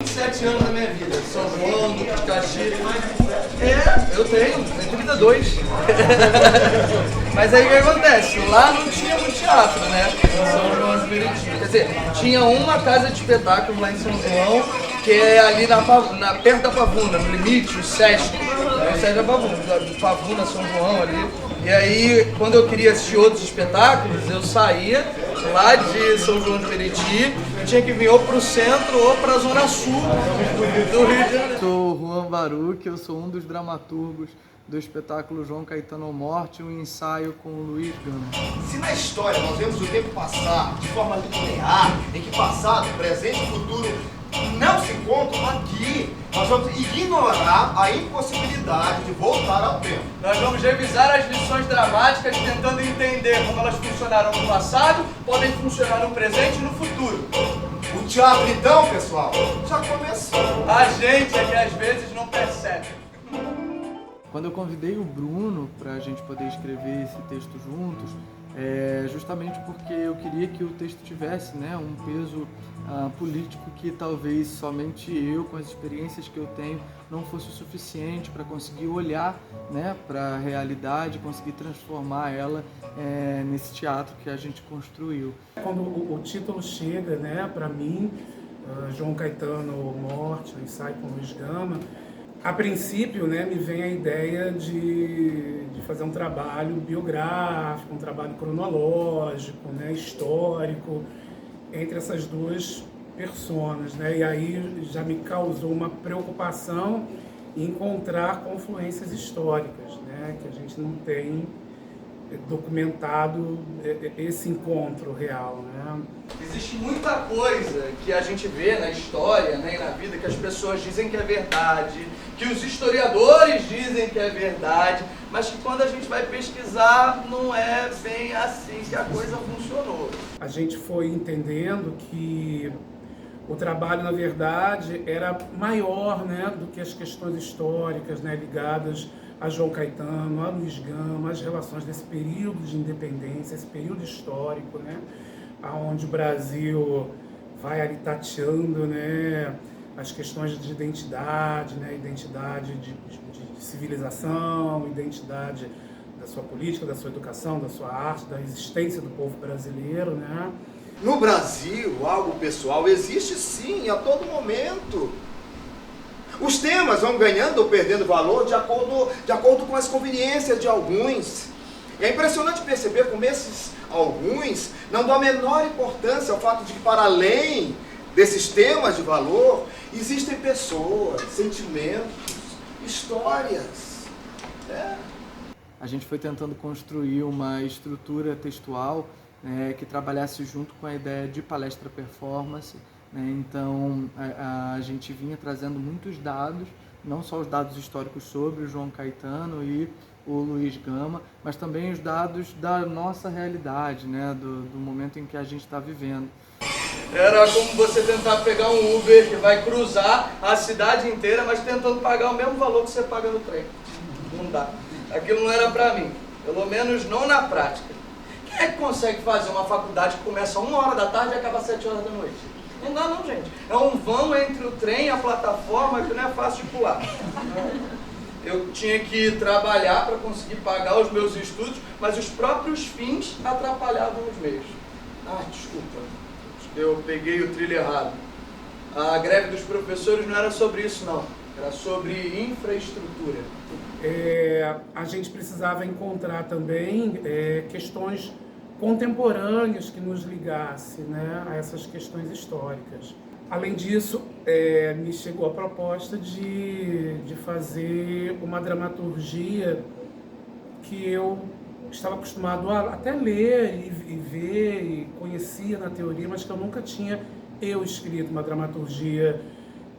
27 anos da minha vida. São João, Caxias. Eu tenho 32. Mas aí o que acontece? Lá não tinha muito teatro, né? São João de Meriti. Quer dizer, tinha uma casa de espetáculo lá em São João, que é ali perto da Pavuna, no limite, o Sesc. O Sesc da Pavuna, São João ali. E aí, quando eu queria assistir outros espetáculos, eu saía lá de São João de Meriti, eu tinha que vir ou para o centro ou para a zona sul do Rio de Janeiro. Sou Juan Baruch, eu sou um dos dramaturgos do espetáculo João Caetano Morte, um ensaio com o Luiz Gama. Se na história nós vemos o tempo passar de forma linear, em que passado, presente e futuro não se encontram, aqui nós vamos ignorar a impossibilidade de voltar ao tempo. Nós vamos revisar as lições dramáticas tentando entender como elas funcionaram no passado, podem funcionar no presente e no futuro. O teatro então, pessoal, já começou. A gente é que às vezes não percebe. Quando eu convidei o Bruno para a gente poder escrever esse texto juntos, justamente porque eu queria que o texto tivesse, né, um peso político que talvez somente eu, com as experiências que eu tenho, não fosse o suficiente para conseguir olhar, né, para a realidade, conseguir transformar ela nesse teatro que a gente construiu. Quando o título chega, né, para mim, João Caetano Morte, o ensaio com Luiz Gama, a princípio, né, me vem a ideia de fazer um trabalho biográfico, um trabalho cronológico, né, histórico, entre essas duas personas, né? E aí já me causou uma preocupação em encontrar confluências históricas, né, que a gente não tem documentado esse encontro real, né? Existe muita coisa que a gente vê na história, né, e na vida, que as pessoas dizem que é verdade, que os historiadores dizem que é verdade, mas que quando a gente vai pesquisar não é bem assim que a coisa funcionou. A gente foi entendendo que o trabalho, na verdade, era maior, né, do que as questões históricas, né, ligadas a João Caetano, a Luiz Gama, as relações desse período de independência, esse período histórico, né, onde o Brasil vai ali tateando, né, as questões de identidade, né, identidade de civilização, identidade da sua política, da sua educação, da sua arte, da existência do povo brasileiro, né. No Brasil, algo pessoal existe sim, a todo momento. Os temas vão ganhando ou perdendo valor de acordo com as conveniências de alguns. É impressionante perceber como esses alguns não dão a menor importância ao fato de que, para além desses temas de valor, existem pessoas, sentimentos, histórias. A gente foi tentando construir uma estrutura textual que trabalhasse junto com a ideia de palestra-performance. Então a gente vinha trazendo muitos dados, não só os dados históricos sobre o João Caetano e o Luiz Gama, mas também os dados da nossa realidade, né, do momento em que a gente está vivendo. Era como você tentar pegar um Uber que vai cruzar a cidade inteira, mas tentando pagar o mesmo valor que você paga no trem. Não dá. Aquilo não era para mim, pelo menos não na prática. Quem é que consegue fazer uma faculdade que começa 1h da tarde e acaba 7h da noite? Não dá não, gente. É um vão entre o trem e a plataforma que não é fácil de pular. Eu tinha que trabalhar para conseguir pagar os meus estudos, mas os próprios fins atrapalhavam os meios. Desculpa, eu peguei o trilho errado. A greve dos professores não era sobre isso, não. Era sobre infraestrutura. A gente precisava encontrar também questões contemporâneas que nos ligassem, né, a essas questões históricas. Além disso, me chegou a proposta de fazer uma dramaturgia que eu estava acostumado a até ler e ver e conhecia na teoria, mas que eu nunca tinha escrito uma dramaturgia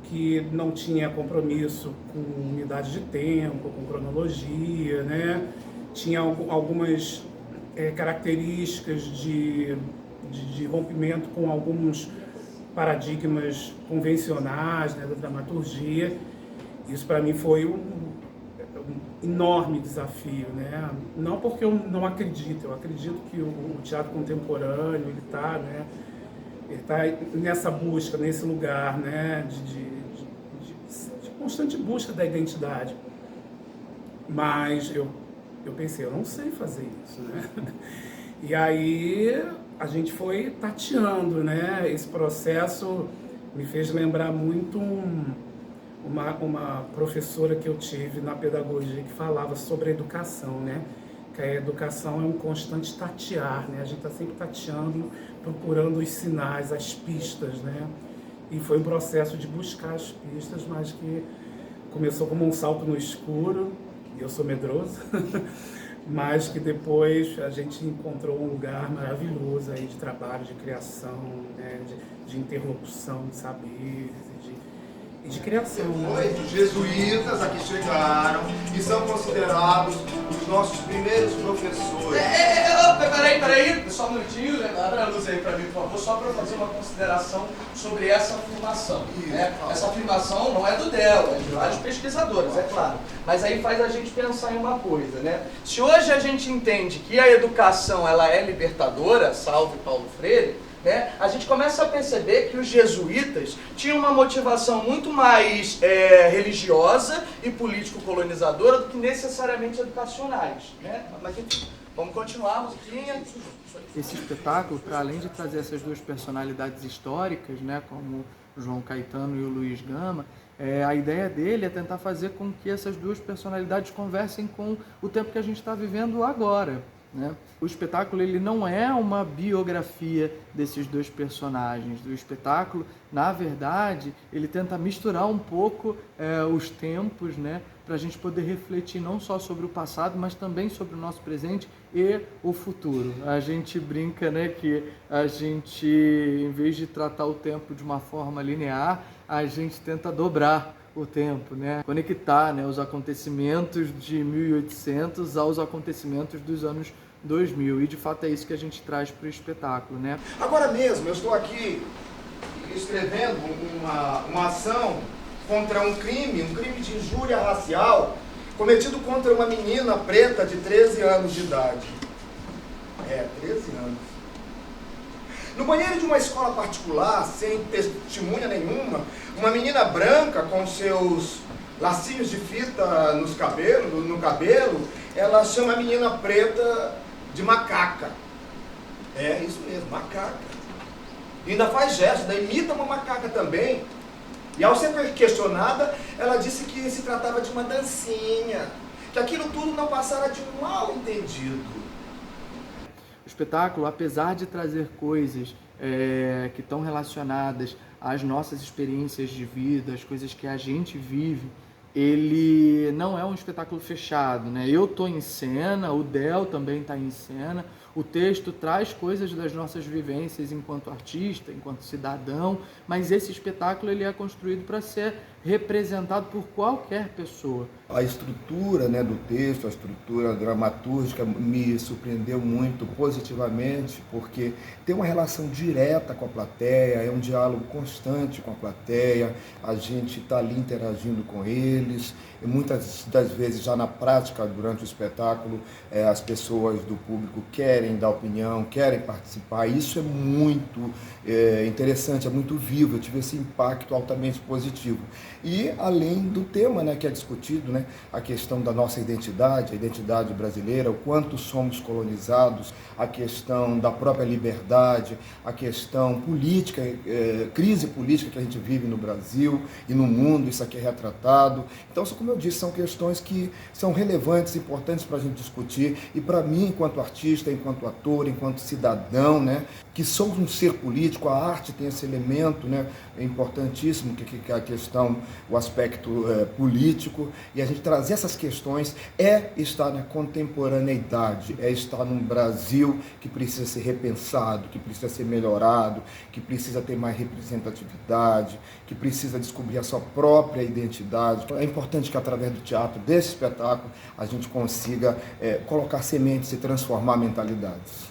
que não tinha compromisso com unidade de tempo, com cronologia, né? Tinha algumas características de rompimento com alguns paradigmas convencionais, né, da dramaturgia. Isso para mim foi um enorme desafio, né? Não porque eu não acredito, eu acredito que o teatro contemporâneo ele está nessa busca, nesse lugar, né, constante busca da identidade. Mas eu pensei, eu não sei fazer isso, né? E aí a gente foi tateando, né? Esse processo me fez lembrar muito uma professora que eu tive na pedagogia que falava sobre a educação, né? Que a educação é um constante tatear, né? A gente está sempre tateando, procurando os sinais, as pistas, né? E foi um processo de buscar as pistas, mas que começou como um salto no escuro, e eu sou medroso, mas que depois a gente encontrou um lugar maravilhoso aí de trabalho, de criação, né? de interlocução de saberes e de criação. Depois, os jesuítas aqui chegaram e são considerados os nossos primeiros professores. Peraí, só um minutinho, abre a luz aí para mim, por favor, só para fazer uma consideração sobre essa afirmação. Né? Essa afirmação não é do Del, é de vários pesquisadores, é claro. Mas aí faz a gente pensar em uma coisa, né? Se hoje a gente entende que a educação ela é libertadora, salve Paulo Freire, né? A gente começa a perceber que os jesuítas tinham uma motivação muito mais religiosa e político-colonizadora do que necessariamente educacionais, né? Mas enfim, vamos continuar, musiquinha. Esse espetáculo, para além de trazer essas duas personalidades históricas, né, como o João Caetano e o Luiz Gama, a ideia dele é tentar fazer com que essas duas personalidades conversem com o tempo que a gente está vivendo agora. Né? O espetáculo ele não é uma biografia desses dois personagens. O espetáculo, na verdade, ele tenta misturar um pouco os tempos, né? Para a gente poder refletir não só sobre o passado, mas também sobre o nosso presente e o futuro. A gente brinca, né, que a gente, em vez de tratar o tempo de uma forma linear, a gente tenta dobrar o tempo, né? Conectar, né, os acontecimentos de 1800 aos acontecimentos dos anos 2000, e de fato é isso que a gente traz para o espetáculo, né? Agora mesmo eu estou aqui escrevendo uma ação contra um crime de injúria racial cometido contra uma menina preta de 13 anos de idade. 13 anos. No banheiro de uma escola particular, sem testemunha nenhuma, uma menina branca com seus lacinhos de fita no cabelo, ela chama a menina preta de macaca. É isso mesmo, macaca. E ainda faz gesto, ainda imita uma macaca também. E ao ser questionada, ela disse que se tratava de uma dancinha, que aquilo tudo não passara de um mal entendido. O espetáculo, apesar de trazer coisas que estão relacionadas às nossas experiências de vida, as coisas que a gente vive, ele não é um espetáculo fechado, né? Eu estou em cena, o Del também está em cena, o texto traz coisas das nossas vivências enquanto artista, enquanto cidadão, mas esse espetáculo ele é construído para ser representado por qualquer pessoa. A estrutura, né, do texto, a estrutura dramatúrgica me surpreendeu muito positivamente, porque tem uma relação direta com a plateia, é um diálogo constante com a plateia, a gente está ali interagindo com eles, e muitas das vezes já na prática, durante o espetáculo, as pessoas do público querem dar opinião, querem participar, isso é muito interessante, é muito vivo, eu tive esse impacto altamente positivo. E além do tema, né, que é discutido, né, a questão da nossa identidade, a identidade brasileira, o quanto somos colonizados, a questão da própria liberdade, a questão política, crise política que a gente vive no Brasil e no mundo, isso aqui é retratado. Então, como eu disse, são questões que são relevantes, importantes para a gente discutir, e para mim, enquanto artista, enquanto ator, enquanto cidadão, né, que sou um ser político, a arte tem esse elemento, né, importantíssimo, que é a questão, o aspecto político, e a gente trazer essas questões é estar na contemporaneidade, é estar num Brasil que precisa ser repensado, que precisa ser melhorado, que precisa ter mais representatividade, que precisa descobrir a sua própria identidade. É importante que através do teatro, desse espetáculo, a gente consiga colocar sementes e transformar mentalidades.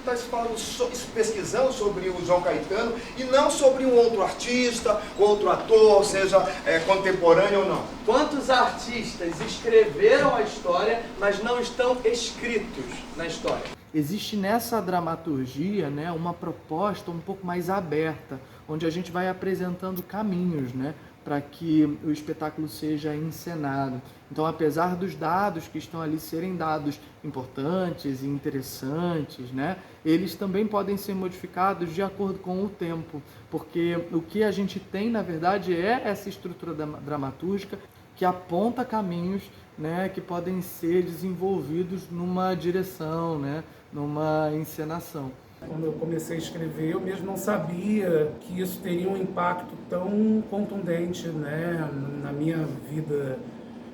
Está pesquisando sobre o João Caetano e não sobre um outro artista, outro ator, seja contemporâneo ou não. Quantos artistas escreveram a história, mas não estão escritos na história? Existe nessa dramaturgia, né, uma proposta um pouco mais aberta, onde a gente vai apresentando caminhos, né? para que o espetáculo seja encenado. Então, apesar dos dados que estão ali serem dados importantes e interessantes, né, eles também podem ser modificados de acordo com o tempo, porque o que a gente tem, na verdade, é essa estrutura dramatúrgica que aponta caminhos, né, que podem ser desenvolvidos numa direção, né, numa encenação. Quando eu comecei a escrever, eu mesmo não sabia que isso teria um impacto tão contundente, né, na minha vida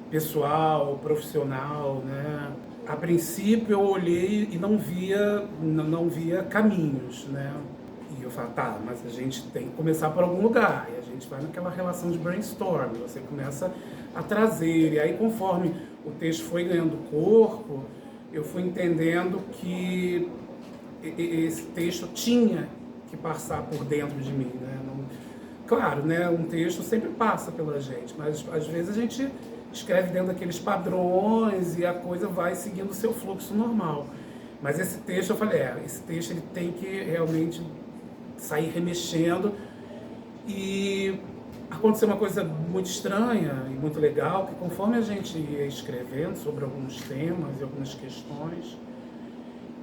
pessoal, profissional, né. A princípio eu olhei e não via caminhos, né. E eu falei, tá, mas a gente tem que começar por algum lugar. E a gente vai naquela relação de brainstorm, você começa a trazer. E aí, conforme o texto foi ganhando corpo, eu fui entendendo que esse texto tinha que passar por dentro de mim, né? Claro, né, um texto sempre passa pela gente, mas às vezes a gente escreve dentro daqueles padrões e a coisa vai seguindo o seu fluxo normal. Mas esse texto, eu falei, esse texto ele tem que realmente sair remexendo. E aconteceu uma coisa muito estranha e muito legal, que conforme a gente ia escrevendo sobre alguns temas e algumas questões,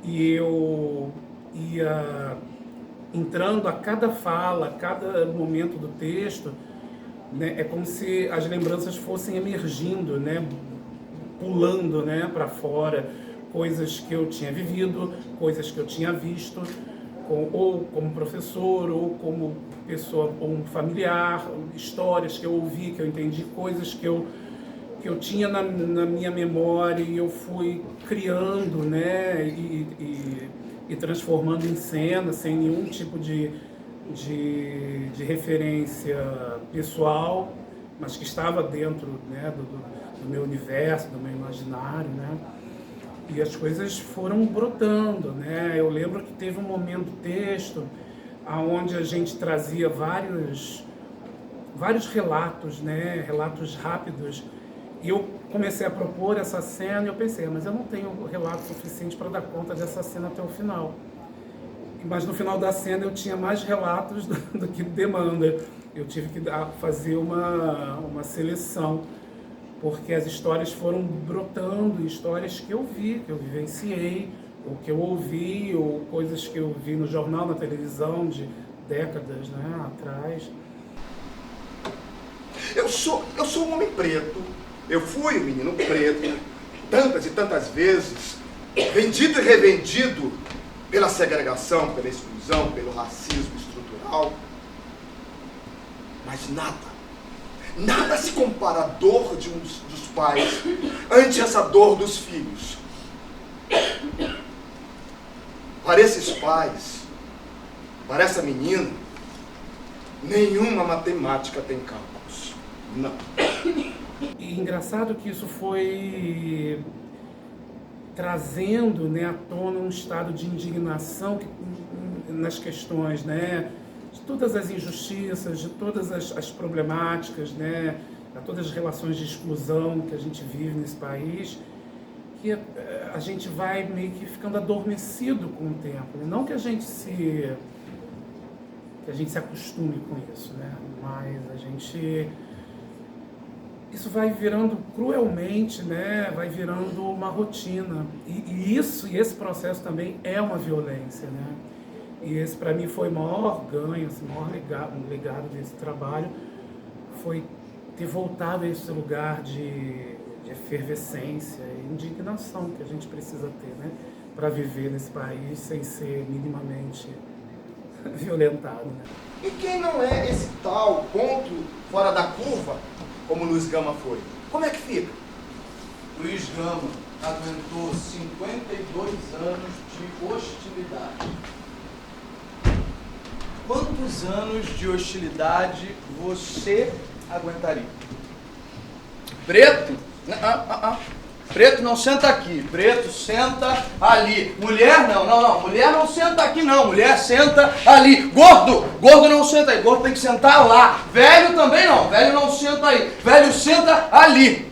e eu ia entrando a cada fala, a cada momento do texto, né, é como se as lembranças fossem emergindo, né, pulando, né, para fora, coisas que eu tinha vivido, coisas que eu tinha visto, ou como professor, ou como pessoa, ou um familiar, histórias que eu ouvi, que eu entendi, coisas que eu tinha na minha memória e eu fui criando, né, e transformando em cena, sem nenhum tipo de referência pessoal, mas que estava dentro, né, do meu universo, do meu imaginário, né, e as coisas foram brotando, né. Eu lembro que teve um momento do texto onde a gente trazia vários relatos, né, relatos rápidos. E eu comecei a propor essa cena e eu pensei, mas eu não tenho relato suficiente para dar conta dessa cena até o final. Mas no final da cena eu tinha mais relatos do que demanda. Eu tive que fazer uma seleção, porque as histórias foram brotando, histórias que eu vi, que eu vivenciei, ou que eu ouvi, ou coisas que eu vi no jornal, na televisão, de décadas, né, atrás. Eu sou um homem preto. Eu fui um menino preto, tantas e tantas vezes, vendido e revendido pela segregação, pela exclusão, pelo racismo estrutural. Mas nada se compara à dor dos pais ante essa dor dos filhos. Para esses pais, para essa menina, nenhuma matemática tem cálculos. Não. E engraçado que isso foi trazendo, né, à tona um estado de indignação nas questões, né, de todas as injustiças, de todas as problemáticas, né, de todas as relações de exclusão que a gente vive nesse país, que a gente vai meio que ficando adormecido com o tempo. Né? Não que a gente se acostume com isso, né, mas isso vai virando cruelmente, né? Vai virando uma rotina. E esse processo também é uma violência, né? E esse, para mim, foi o maior ganho, assim, o maior legado desse trabalho, foi ter voltado a esse lugar de efervescência e indignação que a gente precisa ter, né? Para viver nesse país sem ser minimamente violentado, né? E quem não é esse tal ponto fora da curva, como Luiz Gama foi? Como é que fica? Luiz Gama aguentou 52 anos de hostilidade. Quantos anos de hostilidade você aguentaria? Preto? Preto não senta aqui, preto senta ali. Mulher não, mulher não senta aqui não, mulher senta ali. Gordo não senta aí, gordo tem que sentar lá. Velho também não, velho não senta aí, velho senta ali.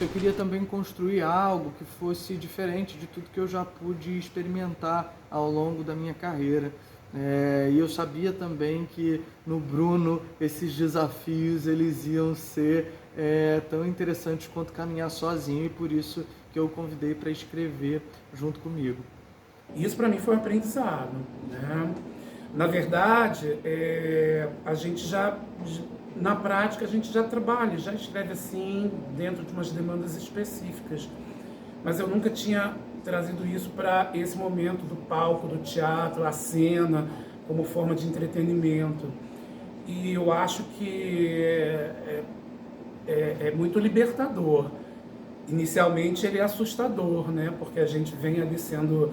Eu queria também construir algo que fosse diferente de tudo que eu já pude experimentar ao longo da minha carreira. E eu sabia também que no Bruno esses desafios eles iam ser tão interessantes quanto caminhar sozinho, e por isso que eu o convidei para escrever junto comigo. Isso para mim foi um aprendizado, né? Na verdade, a gente já, na prática, a gente já trabalha, já escreve assim, dentro de umas demandas específicas. Mas eu nunca tinha trazido isso para esse momento do palco, do teatro, a cena, como forma de entretenimento. E eu acho que é muito libertador. Inicialmente ele é assustador, né? Porque a gente vem ali sendo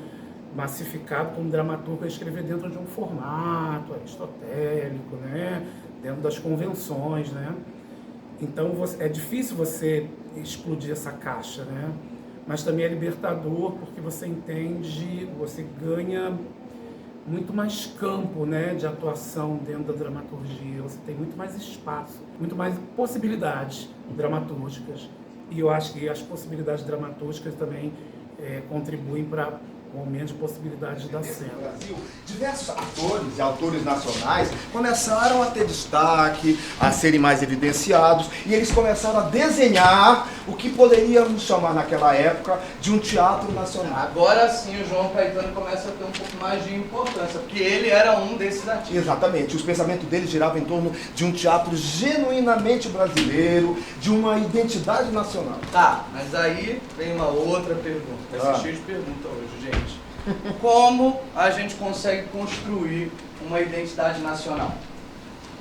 massificado como dramaturgo a escrever dentro de um formato aristotélico, né? Dentro das convenções, né? Então é difícil você explodir essa caixa, né? Mas também é libertador porque você entende, você ganha muito mais campo, né, de atuação dentro da dramaturgia, você tem muito mais espaço, muito mais possibilidades dramatúrgicas. E eu acho que as possibilidades dramatúrgicas também contribuem para o aumento de possibilidades da cena. No Brasil, diversos atores e autores nacionais começaram a ter destaque, a serem mais evidenciados, e eles começaram a desenhar o que poderíamos chamar naquela época de um teatro nacional. Agora sim o João Caetano começa a ter um pouco mais de importância, porque ele era um desses artistas. Exatamente, os pensamentos dele giravam em torno de um teatro genuinamente brasileiro, de uma identidade nacional. Tá, mas aí vem uma outra pergunta. Vai ser cheio de perguntas hoje, gente. Como a gente consegue construir uma identidade nacional?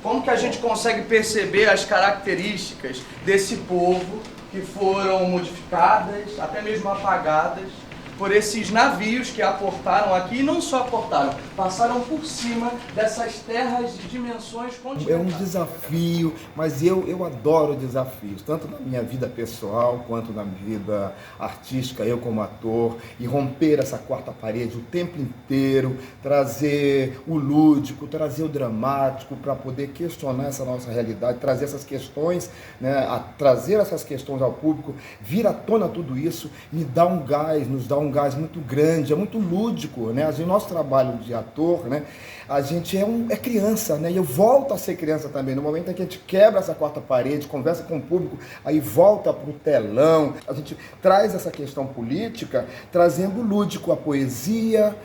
Como que a gente consegue perceber as características desse povo que foram modificadas, até mesmo apagadas, por esses navios que aportaram aqui, e não só aportaram, passaram por cima dessas terras de dimensões continentais. É um desafio, mas eu adoro desafios, tanto na minha vida pessoal quanto na vida artística, eu como ator, e romper essa quarta parede o tempo inteiro, trazer o lúdico, trazer o dramático para poder questionar essa nossa realidade, trazer essas questões, né, trazer essas questões ao público, vir à tona tudo isso, me dá um gás, nos dá um gás muito grande, é muito lúdico, né? O nosso trabalho de ator, né? A gente é criança, né? E eu volto a ser criança também. No momento em que a gente quebra essa quarta parede, conversa com o público, aí volta para o telão, a gente traz essa questão política, trazendo o lúdico, a poesia,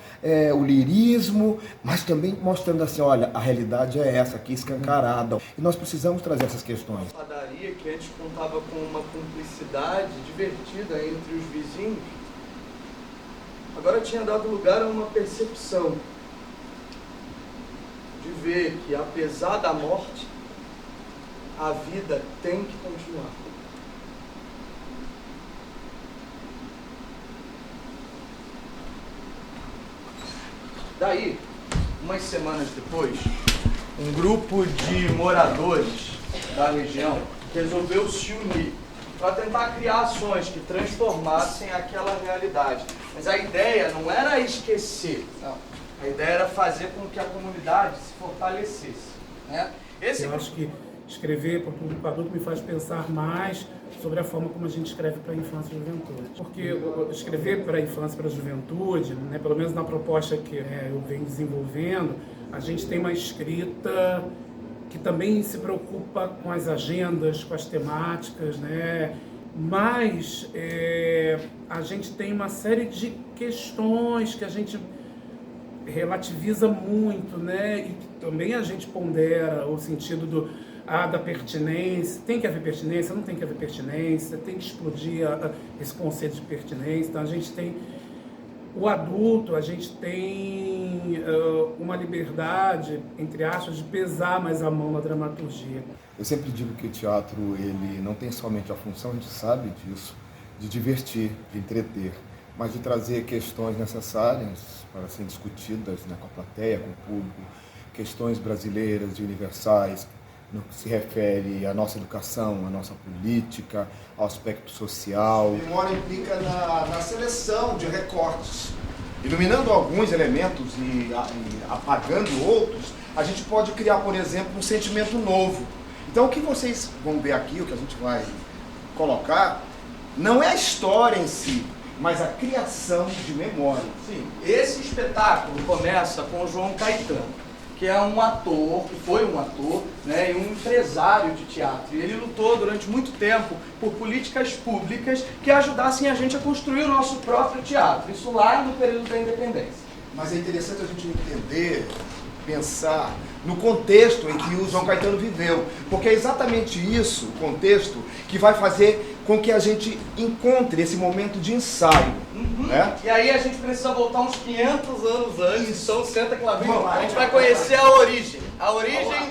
o lirismo, mas também mostrando assim, olha, a realidade é essa aqui, escancarada. E nós precisamos trazer essas questões. A padaria que antes contava com uma cumplicidade divertida entre os vizinhos, agora tinha dado lugar a uma percepção de ver que, apesar da morte, a vida tem que continuar. Daí, umas semanas depois, um grupo de moradores da região resolveu se unir para tentar criar ações que transformassem aquela realidade. Mas a ideia não era esquecer, não. A ideia era fazer com que a comunidade se fortalecesse, né? Eu acho que escrever para o público adulto me faz pensar mais sobre a forma como a gente escreve para a infância e juventude. Porque escrever para a infância e para a juventude, né, pelo menos na proposta que eu venho desenvolvendo, a gente tem uma escrita que também se preocupa com as agendas, com as temáticas, né? Mas a gente tem uma série de questões que a gente relativiza muito, né? E que também a gente pondera o sentido da pertinência. Tem que haver pertinência, não tem que haver pertinência, tem que explodir esse conceito de pertinência. Então a gente tem o adulto, a gente tem uma liberdade, entre aspas, de pesar mais a mão na dramaturgia. Eu sempre digo que o teatro, ele não tem somente a função, a gente sabe disso, de divertir, de entreter, mas de trazer questões necessárias para serem discutidas, né, com a plateia, com o público, questões brasileiras e universais, no que se refere à nossa educação, à nossa política, ao aspecto social. A memória implica na seleção de recortes. Iluminando alguns elementos e apagando outros, a gente pode criar, por exemplo, um sentimento novo. Então o que vocês vão ver aqui, o que a gente vai colocar, não é a história em si, mas a criação de memória. Sim, esse espetáculo começa com o João Caetano, que é um ator, que foi um ator, né, e um empresário de teatro. E ele lutou durante muito tempo por políticas públicas que ajudassem a gente a construir o nosso próprio teatro. Isso lá no período da independência. Mas é interessante a gente entender, pensar no contexto em que o João Caetano viveu, porque é exatamente isso, o contexto, que vai fazer com que a gente encontre esse momento de ensaio. Né? E aí a gente precisa voltar uns 500 anos antes, em São Santa Clavina. Vamos lá. A gente vai conhecer a origem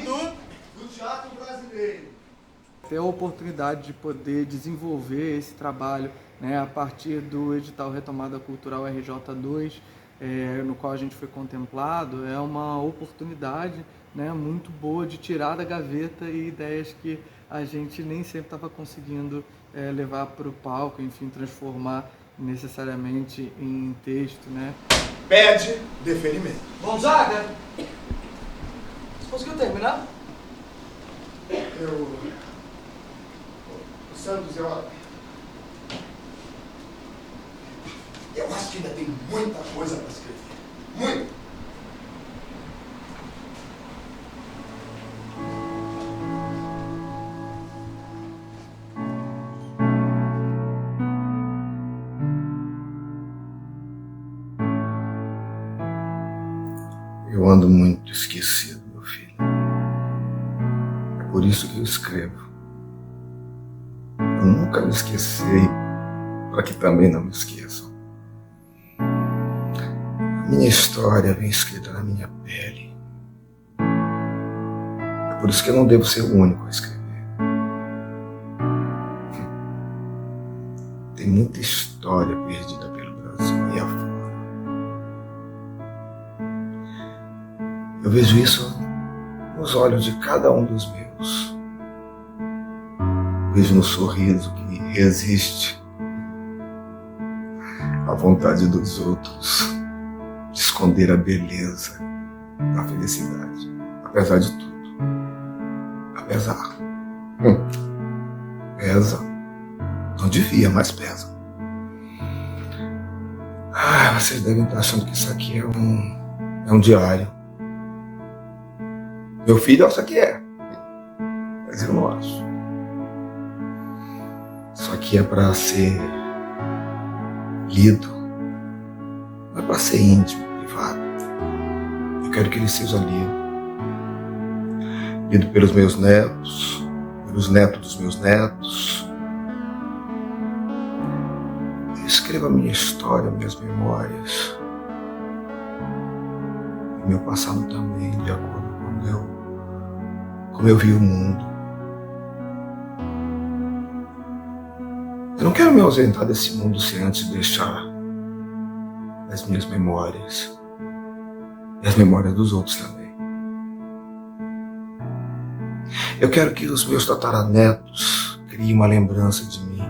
do teatro brasileiro. Ter a oportunidade de poder desenvolver esse trabalho, né, a partir do edital Retomada Cultural RJ2, no qual a gente foi contemplado, é uma oportunidade, né, muito boa de tirar da gaveta e ideias que a gente nem sempre estava conseguindo levar para o palco, enfim, transformar necessariamente em texto, né? Pede deferimento. Gonzaga, você conseguiu terminar? O Santos, eu acho que ainda tem muita coisa para escrever. Muito. Eu ando muito esquecido, meu filho. É por isso que eu escrevo. Eu nunca me esqueci, para que também não me esqueçam. A minha história vem escrita na minha pele. É por isso que eu não devo ser o único a escrever. Tem muita história perdida pelo Brasil e afora. Eu vejo isso nos olhos de cada um dos meus. Vejo no sorriso que resiste à vontade dos outros de esconder a beleza da felicidade, apesar de tudo. Apesar. Pesa. Não devia, mas pesa. Vocês devem estar achando que isso aqui é um diário. Meu filho acha que é, mas eu não acho. Isso aqui é para ser lido, não é para ser íntimo, privado. Eu quero que ele seja lido pelos meus netos, pelos netos dos meus netos. Eu escrevo a minha história, minhas memórias, e meu passado também, de acordo com como eu vi o mundo. Eu não quero me ausentar desse mundo sem antes deixar as minhas memórias e as memórias dos outros também. Eu quero que os meus tataranetos criem uma lembrança de mim,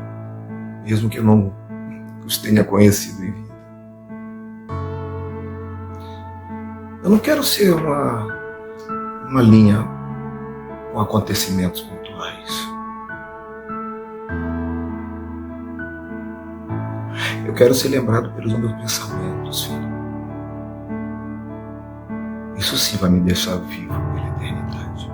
mesmo que eu não os tenha conhecido em vida. Eu não quero ser uma linha com acontecimentos pontuais. Eu quero ser lembrado pelos meus pensamentos, filho. Isso sim vai me deixar vivo pela eternidade.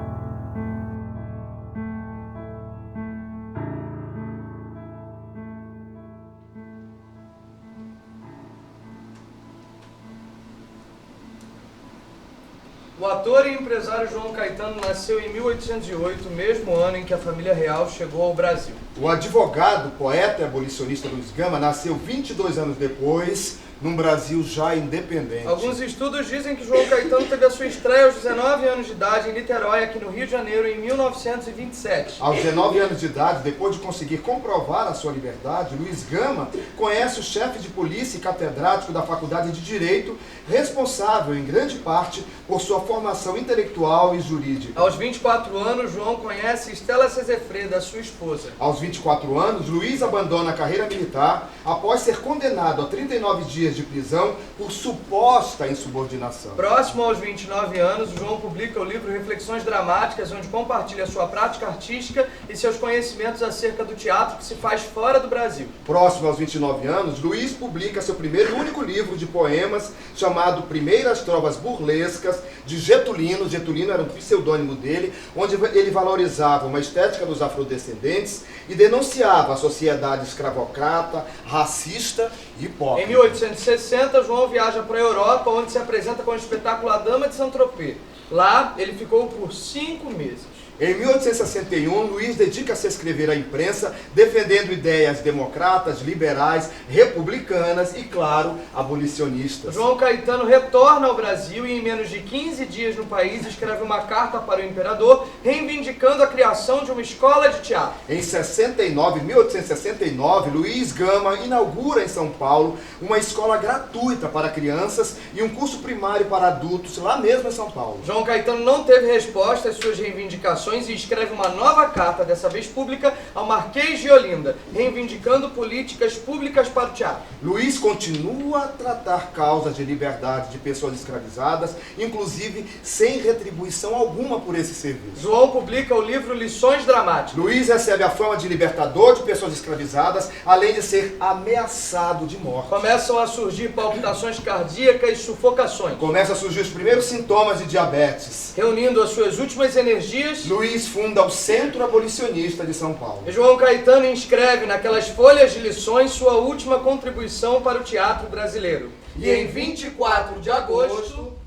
O ator e empresário João Caetano nasceu em 1808, mesmo ano em que a família real chegou ao Brasil. O advogado, poeta e abolicionista Luiz Gama nasceu 22 anos depois, num Brasil já independente. Alguns estudos dizem que João Caetano teve a sua estreia aos 19 anos de idade em Niterói, aqui no Rio de Janeiro, em 1927. Aos 19 anos de idade, depois de conseguir comprovar a sua liberdade, Luiz Gama conhece o chefe de polícia e catedrático da Faculdade de Direito, responsável, em grande parte, por sua formação intelectual e jurídica. Aos 24 anos, João conhece Estela Sesefreda, sua esposa. Aos 24 anos, Luiz abandona a carreira militar após ser condenado a 39 dias dias de prisão por suposta insubordinação. Próximo aos 29 anos, João publica o livro Reflexões Dramáticas, onde compartilha sua prática artística e seus conhecimentos acerca do teatro que se faz fora do Brasil. Próximo aos 29 anos, Luiz publica seu primeiro e único livro de poemas, chamado Primeiras Trovas Burlescas, de Getulino. Getulino era um pseudônimo dele, onde ele valorizava uma estética dos afrodescendentes e denunciava a sociedade escravocrata, racista e hipócrita. Em 1860, João viaja para a Europa, onde se apresenta com o espetáculo A Dama de Saint-Tropez. Lá, ele ficou por 5 meses. Em 1861, Luiz dedica-se a escrever à imprensa, defendendo ideias democratas, liberais, republicanas e, claro, abolicionistas. João Caetano retorna ao Brasil e, em menos de 15 dias no país, escreve uma carta para o imperador, reivindicando a criação de uma escola de teatro. Em 1869, Luiz Gama inaugura em São Paulo uma escola gratuita para crianças e um curso primário para adultos, lá mesmo em São Paulo. João Caetano não teve resposta às suas reivindicações e escreve uma nova carta, dessa vez pública, ao Marquês de Olinda, reivindicando políticas públicas para o teatro. Luiz continua a tratar causas de liberdade de pessoas escravizadas, inclusive sem retribuição alguma por esse serviço. João publica o livro Lições Dramáticas. Luiz recebe a fama de libertador de pessoas escravizadas, além de ser ameaçado de morte. Começam a surgir palpitações cardíacas e sufocações. Começam a surgir os primeiros sintomas de diabetes. Reunindo as suas últimas energias, Luiz funda o Centro Abolicionista de São Paulo. João Caetano inscreve naquelas folhas de lições sua última contribuição para o teatro brasileiro. E em 24 de agosto